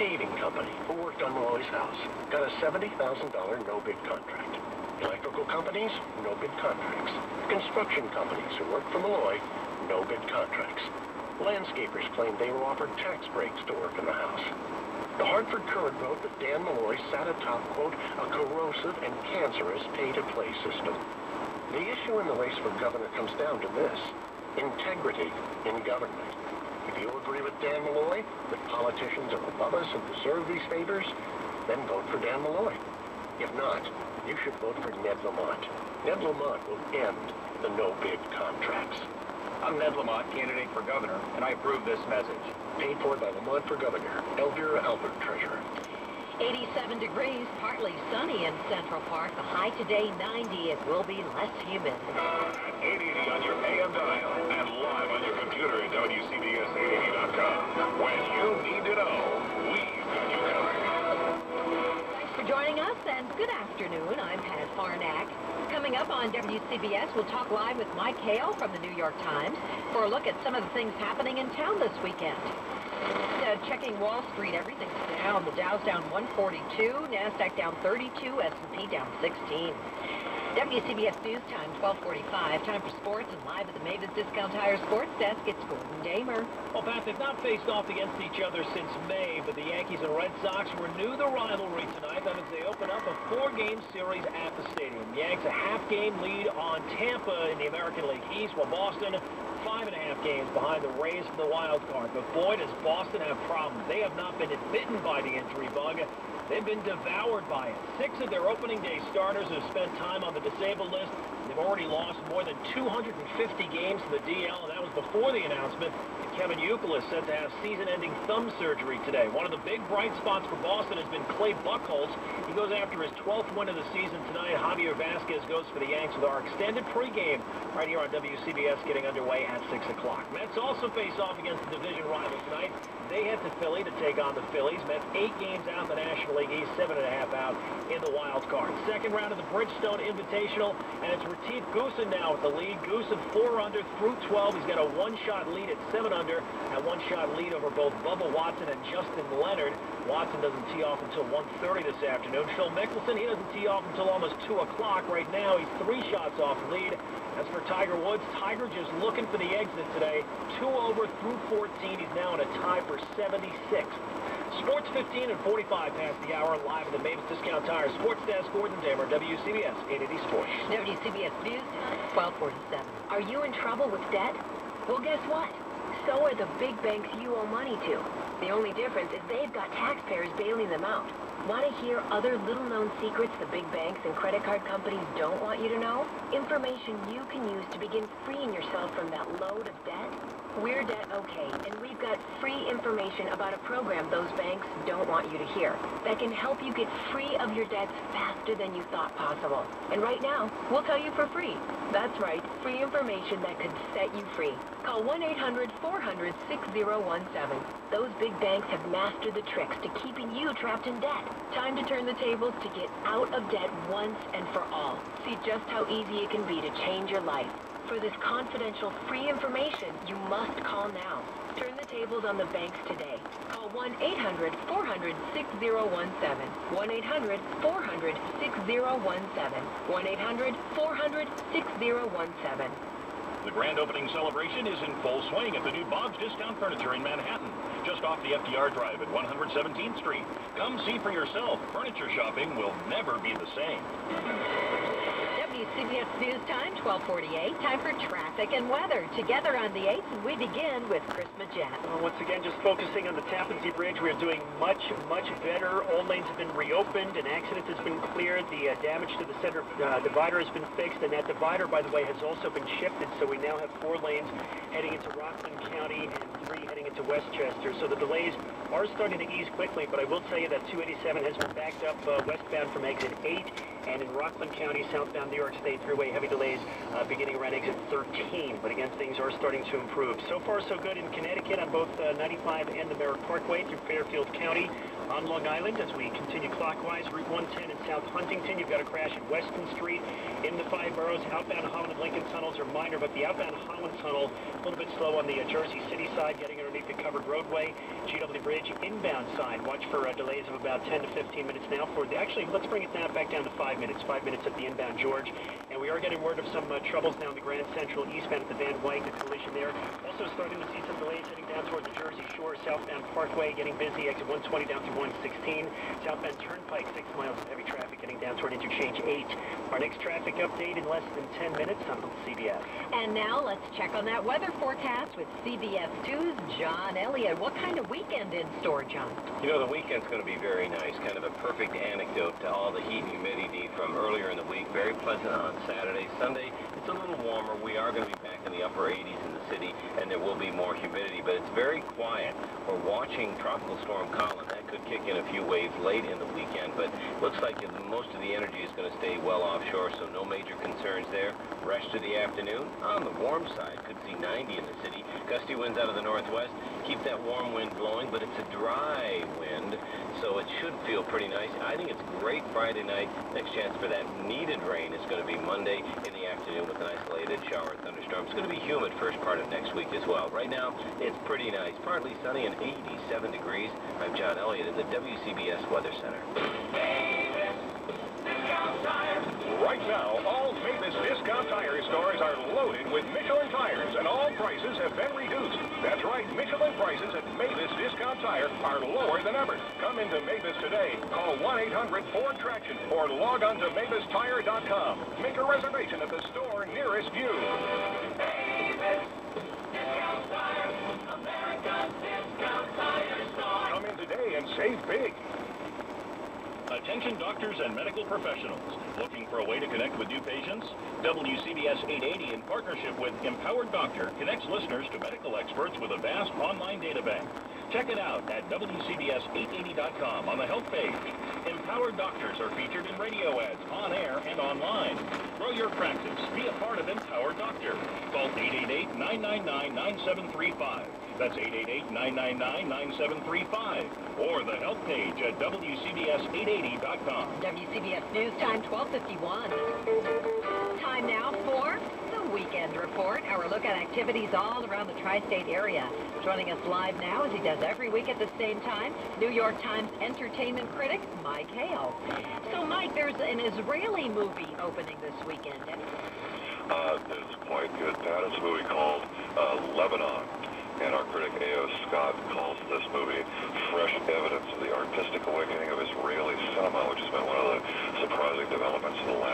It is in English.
Paving company who worked on Malloy's house got a $70,000 no-bid contract. Electrical companies, no-bid contracts. Construction companies who work for Malloy, no-bid contracts. Landscapers claimed they were offered tax breaks to work in the house. The Hartford Courant wrote that Dan Malloy sat atop, quote, a corrosive and cancerous pay-to-play system. The issue in the race for governor comes down to this: integrity in government. If you agree with Dan Malloy, that politicians are above us and deserve these favors, then vote for Dan Malloy. If not, you should vote for Ned Lamont. Ned Lamont will end the no-bid contracts. I'm Ned Lamont, candidate for governor, and I approve this message. Paid for by Lamont for Governor. Elvira Albert, Treasurer. 87 degrees, partly sunny in Central Park. The high today, 90. It will be less humid. At 880 on your AM dial and live on your computer at WCBS880.com. When you need to know, we've got you covered. Thanks for joining us, and good afternoon. I'm Pat Farnack. Coming up on WCBS, we'll talk live with Mike Hale from the New York Times for a look at some of the things happening in town this weekend. Checking Wall Street, everything's down. The Dow's down 142, NASDAQ down 32, S&P down 16. WCBS News Time, 12:45. Time for sports, and live at the Mavis Discount Tire Sports Desk, it's Gordon Damer. Well, Pat, they've not faced off against each other since May, but the Yankees and Red Sox renew the rivalry tonight. That means they open up a 4-game series at the stadium. Yanks a half-game lead on Tampa in the American League East, while Boston 5.5 games behind the Rays for the wild card. But boy, does Boston have problems. They have not been bitten by the injury bug. They've been devoured by it. 6 of their opening day starters have spent time on the disabled list. They've already lost more than 250 games to the DL, and that was before the announcement that Kevin Youkilis is set to have season-ending thumb surgery today. One of the big bright spots for Boston has been Clay Buchholz. He goes after his 12th win of the season tonight. Javier Vasquez goes for the Yanks with our extended pregame right here on WCBS getting underway at 6 o'clock. Mets also face off against the division rival tonight. They head to Philly to take on the Phillies. Mets 8 games out in the National League East, 7.5 out in the wild card. Second round of the Bridgestone Invitational, and it's Retief Goosen now with the lead. Goosen 4 under through 12. He's got a 1-shot lead at 7 under, and 1-shot lead over both Bubba Watson and Justin Leonard. Watson doesn't tee off until 1:30 this afternoon. Phil Mickelson, he doesn't tee off until almost 2 o'clock. Right now, he's 3 shots off the lead. As for Tiger Woods, Tiger just looking for the exit today. 2 over through 14. He's now in a tie for 76. Sports 15 and 45 past the hour, live at the Mavis Discount Tire Sports Desk. Gordon Damer, WCBS 880 Sports. WCBS News Time, 12:47. Are you in trouble with debt? Well, guess what? So are the big banks you owe money to. The only difference is they've got taxpayers bailing them out. Want to hear other little-known secrets the big banks and credit card companies don't want you to know? Information you can use to begin freeing yourself from that load of debt? We're Debt OK, and we've got free information about a program those banks don't want you to hear that can help you get free of your debts faster than you thought possible. And right now, we'll tell you for free. That's right, free information that could set you free. Call 1-800-400-6017. Those big banks have mastered the tricks to keeping you trapped in debt. Time to turn the tables to get out of debt once and for all. See just how easy it can be to change your life. For this confidential free information, you must call now. Turn the tables on the banks today. Call 1-800-400-6017. 1-800-400-6017. 1-800-400-6017. The grand opening celebration is in full swing at the new Bob's Discount Furniture in Manhattan, just off the FDR Drive at 117th Street. Come see for yourself. Furniture shopping will never be the same. WCBS News Time, 12:48. Time for traffic and weather. Together on the 8th, we begin with Chris Majette. Well, once again, just focusing on the Tappan Zee Bridge, we are doing much better. All lanes have been reopened. An accident has been cleared. The damage to the center divider has been fixed, and that divider, by the way, has also been shifted. So we now have 4 lanes heading into Rockland County and 3 heading into Westchester. So the delays are starting to ease quickly, but I will tell you that 287 has been backed up westbound from exit 8, and in Rockland County, southbound New York State Thruway, heavy delays beginning around exit 13. But again, things are starting to improve. So far, so good in Connecticut on both 95 and the Merrick Parkway through Fairfield County. On Long Island, as we continue clockwise, Route 110 in South Huntington, you've got a crash at Weston Street in the 5 boroughs. Outbound Holland and Lincoln tunnels are minor, but the outbound Holland tunnel a little bit slow on the Jersey City side, getting underneath the covered roadway. GW Bridge inbound side. Watch for delays of about 10 to 15 minutes now. Actually, let's bring it down back down to 5 minutes. 5 minutes at the inbound George. And we are getting word of some troubles down the Grand Central eastbound at the Van Wyck, the collision there. Also starting to see some delays heading down toward the Jersey Shore. Southbound Parkway getting busy. Exit 120 down to 116. Southbound Turnpike, 6 miles of heavy traffic getting down toward interchange 8. Our next traffic update in less than 10 minutes on CBS. And now let's check on that weather forecast with CBS 2's John Elliott. What kind of weekend in store, John? You know, the weekend's going to be very nice. Kind of a perfect anecdote to all the heat and humidity from earlier in the week. Very pleasant on Saturday. Sunday, it's a little warmer. We are going to be back in the upper 80s in the city, and there will be more humidity, but it's very quiet. We're watching Tropical Storm Colin. That could kick in a few waves late in the weekend, but looks like most of the energy is going to stay well offshore, so no major concerns there. Rest of the afternoon, on the warm side, could see 90 in the city. Gusty winds out of the northwest. Keep that warm wind blowing, but it's a dry wind, so it should feel pretty nice. I think it's great Friday night. Next chance for that needed rain is going to be Monday in the afternoon with an isolated shower and thunderstorm. It's going to be humid first part of next week as well. Right now, it's pretty nice. Partly sunny and 87 degrees. I'm John Elliott in the WCBS Weather Center. Right now, all Mavis Discount Tire stores are loaded with Michelin tires, and all prices have been reduced. That's right, Michelin prices at Mavis Discount Tire are lower than ever. Come into Mavis today. Call 1-800-FORD-TRACTION or log on to MavisTire.com. Make a reservation at the store nearest you. Mavis Discount Tire, America's Discount Tire store. Come in today and save big. Attention doctors and medical professionals. Looking for a way to connect with new patients? WCBS 880 in partnership with Empowered Doctor connects listeners to medical experts with a vast online data bank. Check it out at WCBS880.com on the health page. Empowered Doctors are featured in radio ads, on air and online. Grow your practice. Be a part of Empowered Doctor. Call 888-999-9735. That's 888-999-9735. Or the health page at WCBS880.com. WCBS News Time 12:51. Time now for the Weekend Report, our look at activities all around the tri-state area. Joining us live now, as he does every week at the same time, New York Times entertainment critic Mike Hale. So, Mike, there's an Israeli movie opening this weekend. It's quite good, Pat. It's a movie called Lebanon. And our critic A.O. Scott calls this movie fresh evidence of the artistic awakening of Israeli cinema, which has been one of the surprising developments of the last